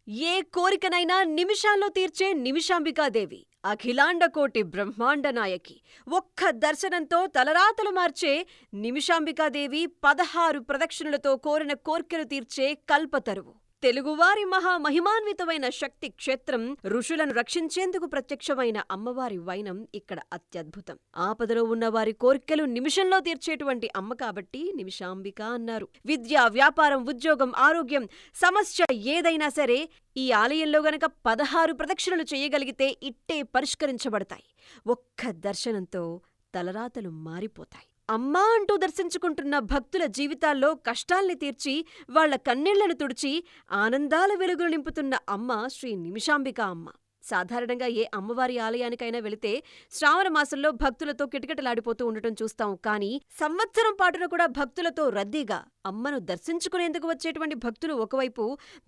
ఏ కోరికనైనా నిమిషాల్లో తీర్చే నిమిషాంబికాదేవి, అఖిలాండకోటి బ్రహ్మాండ నాయకి, ఒక్క దర్శనంతో తలరాతలు మార్చే నిమిషాంబికాదేవి 16 ప్రదక్షిణలతో కోరిన కోర్కెలు తీర్చే కల్పతరువు. తెలుగువారి మహిమాన్వితమైన శక్తి క్షేత్రం, ఋషులను రక్షించేందుకు ప్రత్యక్షమైన అమ్మవారి వైనం ఇక్కడ అత్యద్భుతం. ఆపదలో ఉన్న వారి కోర్కెలు నిమిషంలో తీర్చేటువంటి అమ్మ కాబట్టి నిమిషాంబిక అన్నారు. విద్య, వ్యాపారం, ఉద్యోగం, ఆరోగ్యం, సమస్య ఏదైనా సరే ఈ ఆలయంలో గనక 16 ప్రదక్షిణలు చేయగలిగితే ఇట్టే పరిష్కరించబడతాయి. ఒక్క దర్శనంతో తలరాతలు మారిపోతాయి. అమ్మా అంటూ దర్శించుకుంటున్న భక్తుల జీవితాల్లో కష్టాల్ని తీర్చి, వాళ్ల కన్నీళ్లను తుడిచి ఆనందాల వెలుగులు నింపుతున్న అమ్మ శ్రీ నిమిషాంబిక అమ్మ. సాధారణంగా ఏ అమ్మవారి ఆలయానికైనా వెళితే శ్రావణ మాసంలో భక్తులతో కిటకిటలాడిపోతూ ఉండటం చూస్తాం. కానీ సంవత్సరం పాటున కూడా భక్తులతో రద్దీగా అమ్మను దర్శించుకునేందుకు వచ్చేటువంటి భక్తులు ఒకవైపు,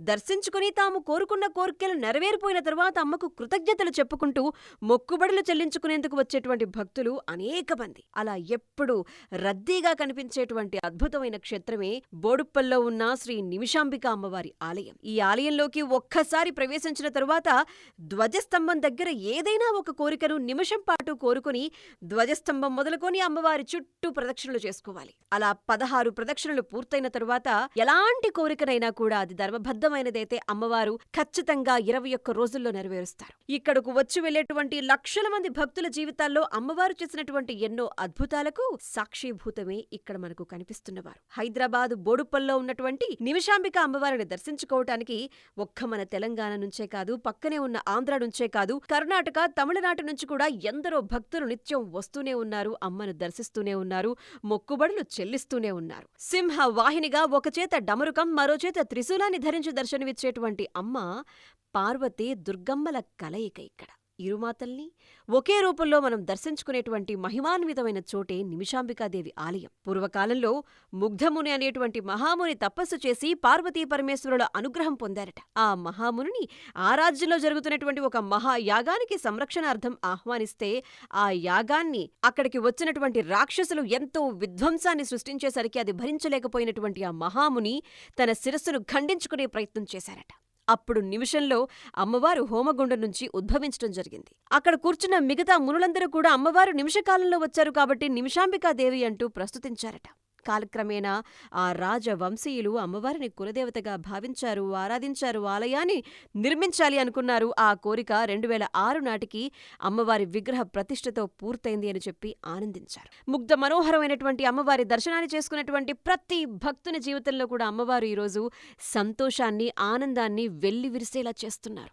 దర్శించుకుని తాము కోరుకున్న కోరికలు నెరవేరిపోయిన తరువాత అమ్మకు కృతజ్ఞతలు చెప్పుకుంటూ మొక్కుబడులు చెల్లించుకునేందుకు వచ్చేటువంటి భక్తులు అనేక మంది. అలా ఎప్పుడూ రద్దీగా కనిపించేటువంటి అద్భుతమైన క్షేత్రమే బోడుప్పల్లో ఉన్న శ్రీ నిమిషాంబిక అమ్మవారి ఆలయం. ఈ ఆలయంలోకి ఒక్కసారి ప్రవేశించిన తరువాత ధ్వజస్తంభం దగ్గర ఏదైనా ఒక కోరికను నిమిషం పాటు కోరుకుని ధ్వజస్తంభం మొదలుకొని అమ్మవారి చుట్టూ ప్రదక్షిణలు చేసుకోవాలి. అలా 16 ప్రదక్షిణలు పూర్తయిన తరువాత ఎలాంటి కోరికనైనా కూడా అది ధర్మబద్ధమైనదైతే అమ్మవారు ఖచ్చితంగా 21 రోజుల్లో నెరవేరుస్తారు. ఇక్కడకు వచ్చి వెళ్లేటువంటి లక్షల మంది భక్తుల జీవితాల్లో అమ్మవారు చేసినటువంటి ఎన్నో అద్భుతాలకు సాక్షిభూతమే ఇక్కడ మనకు కనిపిస్తున్నవారు. హైదరాబాద్ బోడుప్పల్లో ఉన్నటువంటి నిమిషాంబిక అమ్మవారిని దర్శించుకోవటానికి ఒక్క మన తెలంగాణ నుంచే కాదు, పక్కనే ఉన్న ఆంధ్ర నుంచే కాదు, కర్ణాటక, తమిళనాడు నుంచి కూడా ఎందరో భక్తులు నిత్యం వస్తూనే ఉన్నారు, అమ్మను దర్శిస్తూనే ఉన్నారు, మొక్కుబడులు చెల్లిస్తూనే ఉన్నారు. సింహ వాహినిగా ఒక చేత డమరుకం, మరో చేత త్రిశూలాన్ని ధరించి దర్శనమిచ్చేటువంటి అమ్మ పార్వతి, దుర్గమ్మల కలయిక ఇక్కడ. ఇరుమాతల్ని ఒకే రూపంలో మనం దర్శించుకునేటువంటి మహిమాన్వితమైన చోటే నిమిషాంబికాదేవి ఆలయం. పూర్వకాలంలో ముగ్ధముని అనేటువంటి మహాముని తపస్సు చేసి పార్వతీ పరమేశ్వరుల అనుగ్రహం పొందారట. ఆ మహామునిని ఆ రాజ్యంలో జరుగుతున్నటువంటి ఒక మహాయాగానికి సంరక్షణార్థం ఆహ్వానిస్తే, ఆ యాగాన్ని అక్కడికి వచ్చినటువంటి రాక్షసులు ఎంతో విధ్వంసాన్ని సృష్టించేసరికి అది భరించలేకపోయినటువంటి ఆ మహాముని తన శిరస్సును ఖండించుకునే ప్రయత్నం చేశారట. అప్పుడు నిమిషంలో అమ్మవారు హోమగుండం నుంచి ఉద్భవించడం జరిగింది. అక్కడ కూర్చున్న మిగతా మునులందరూ కూడా అమ్మవారు నిమిషకాలంలో వచ్చారు కాబట్టి నిమిషాంబికాదేవి అంటూ ప్రస్తుతించారట. కాలక్రమేణా ఆ రాజవంశీయులు అమ్మవారిని కులదేవతగా భావించారు, ఆరాధించారు, ఆలయాన్ని నిర్మించాలి అనుకున్నారు. ఆ కోరిక 2006 నాటికి అమ్మవారి విగ్రహ ప్రతిష్ఠతో పూర్తయింది అని చెప్పి ఆనందించారు. ముగ్ధ మనోహరమైనటువంటి అమ్మవారి దర్శనాన్ని చేసుకున్నటువంటి ప్రతి భక్తుని జీవితంలో కూడా అమ్మవారు ఈరోజు సంతోషాన్ని, ఆనందాన్ని వెల్లివిరిసేలా చేస్తున్నారు.